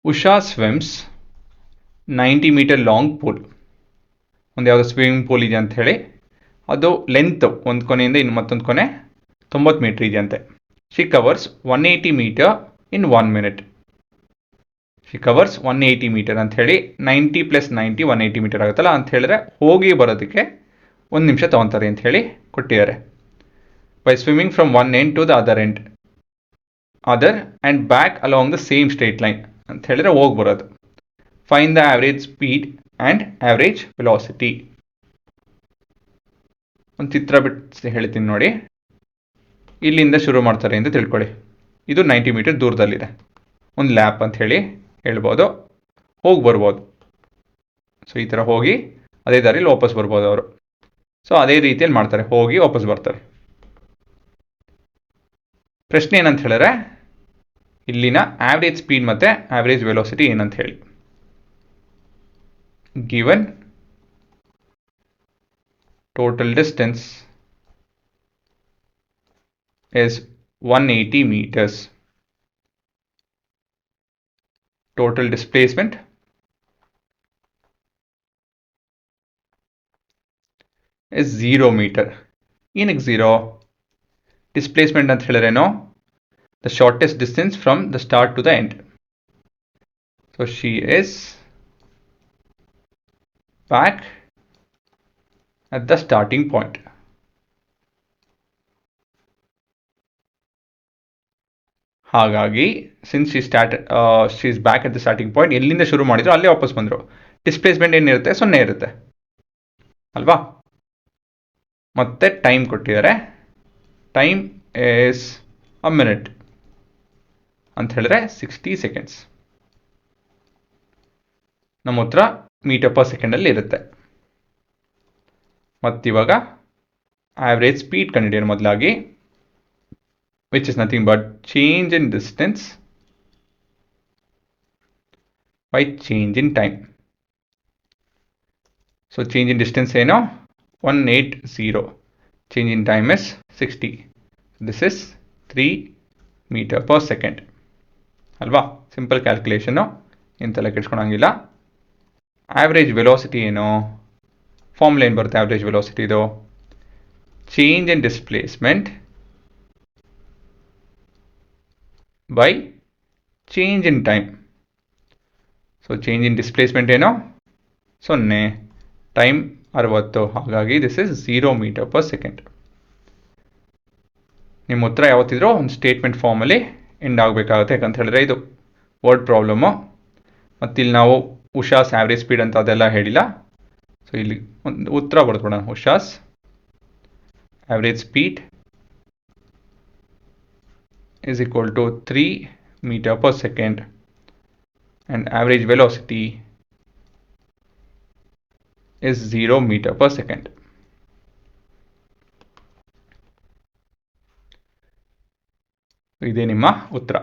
Usha swims 90 metre long pool. ಒಂದು ಯಾವುದೋ swimming pool ಇದೆ ಅಂತ ಹೇಳಿ, ಅದು ಲೆಂತ್ ಒಂದು ಕೊನೆಯಿಂದ ಇನ್ನು ಮತ್ತೊಂದು ಕೊನೆ 90 ಮೀಟರ್ ಇದೆಯಂತೆ. She covers 180 metre in 1 minute. ಶಿ ಕವರ್ಸ್ 180 ಮೀಟರ್ ಅಂತ ಹೇಳಿ 90 + 90 180 ಮೀಟರ್ ಆಗುತ್ತಲ್ಲ ಅಂತ ಹೇಳಿದ್ರೆ ಹೋಗಿ ಬರೋದಕ್ಕೆ 1 ನಿಮಿಷ ತಗೊತಾರೆ ಅಂತ ಹೇಳಿ ಕೊಟ್ಟಿದ್ದಾರೆ. By swimming from one end to the other and back along the same straight line ಅಂತ ಹೇಳಿದ್ರೆ ಹೋಗಿ ಬರೋದು. Find the average speed and average velocity. ಒಂದು ಚಿತ್ರ ಬಿಟ್ಟು ಹೇಳ್ತೀನಿ ನೋಡಿ. ಇಲ್ಲಿಂದ ಶುರು ಮಾಡ್ತಾರೆ ಅಂತ ತಿಳ್ಕೊಳ್ಳಿ. ಇದು 90 ಮೀಟರ್ ದೂರದಲ್ಲಿದೆ. ಒಂದು ಲ್ಯಾಪ್ ಅಂತ ಹೇಳಿ ಹೇಳ್ಬೋದು. ಹೋಗಿ ಬರ್ಬೋದು. ಸೊ ಈ ಥರ ಹೋಗಿ ಅದೇ ದಾರಿಲಿ ವಾಪಸ್ ಬರ್ಬೋದು ಅವರು. ಸೊ ಅದೇ ರೀತಿಯಲ್ಲಿ ಮಾಡ್ತಾರೆ, ಹೋಗಿ ವಾಪಸ್ ಬರ್ತಾರೆ. ಪ್ರಶ್ನೆ ಏನಂತ ಹೇಳಿದ್ರೆ, ಇಲ್ಲಿನ ಆವ್ರೇಜ್ ಸ್ಪೀಡ್ ಮತ್ತು ಆವ್ರೇಜ್ ವೆಲಾಸಿಟಿ ಏನಂತ ಹೇಳಿ. Given total distance is 180 meters. Total displacement is 0 meter. ಏನಕ್ಕೆ 0? ಡಿಸ್ಪ್ಲೇಸ್ಮೆಂಟ್ ಅಂತ ಹೇಳಿದ್ರೇನು? The shortest distance from the start to the end. So she is back at the starting point. ಹಾಗಾಗಿ since she is back at the starting point, ಎಲ್ಲಿಂದ ಶುರು ಮಾಡಿದ್ರು ಅಲ್ಲೇ ವಾಪಸ್ ಬಂದರು. Displacement ಏನಿರುತ್ತೆ? 0 ಇರುತ್ತೆ ಅಲ್ವಾ? ಮತ್ತೆ ಟೈಮ್ ಕೊಟ್ಟಿದ್ದಾರೆ. ಟೈಮ್ ಈಸ್ ಅ ಮಿನಿಟ್ ಅಂತ ಹೇಳಿದ್ರೆ 60 ಸೆಕೆಂಡ್ಸ್. ನಮ್ಮ ಹತ್ರ ಮೀಟರ್ ಪರ್ ಸೆಕೆಂಡಲ್ಲಿ ಇರುತ್ತೆ. ಮತ್ತಿವಾಗ ಆವ್ರೇಜ್ ಸ್ಪೀಡ್ ಕಂಡುಹಿಡಿಯೋಣ ಮೊದಲಾಗಿ, which is nothing but change in distance by change in time. So change in distance ಏನು? 180. Change in time is 60. This is 3 meter per second. ಅಲ್ವಾ? Simple calculation, ಇಂತೆಲ್ಲ ಕೆಡ್ಸ್ಕೊಳಂಗಿಲ್ಲ. Average velocity ಏನು? Formula ಏನು ಬರುತ್ತೆ average ವೆಲಾಸಿಟಿದು? Change in displacement by change in time. So change in displacement ಏನು? 0. Time 60. ಹಾಗಾಗಿ this is 0 meter per second. ನಿಮ್ಮ ಉತ್ತರ ಯಾವತ್ತಿದ್ರೂ ಒಂದು ಸ್ಟೇಟ್ಮೆಂಟ್ ಫಾರ್ಮಲ್ಲಿ ಎಂಡ್ ಆಗಬೇಕಾಗುತ್ತೆ. ಯಾಕಂತ ಹೇಳಿದ್ರೆ ಇದು ವರ್ಡ್ ಪ್ರಾಬ್ಲಮ್ಮು. ಮತ್ತಿಲ್ಲಿ ನಾವು ಉಷಾಸ್ ಆವ್ರೇಜ್ ಸ್ಪೀಡ್ ಅಂತ ಅದೆಲ್ಲ ಹೇಳಿಲ್ಲ. ಸೊ ಇಲ್ಲಿ ಒಂದು ಉತ್ತರ ಬರೆದ್ಬಿಡೋಣ. Usha's average speed is equal to 3 meter per second and average velocity is 0 meter per second. ಇದೇ ನಿಮ್ಮ ಉತ್ತರ.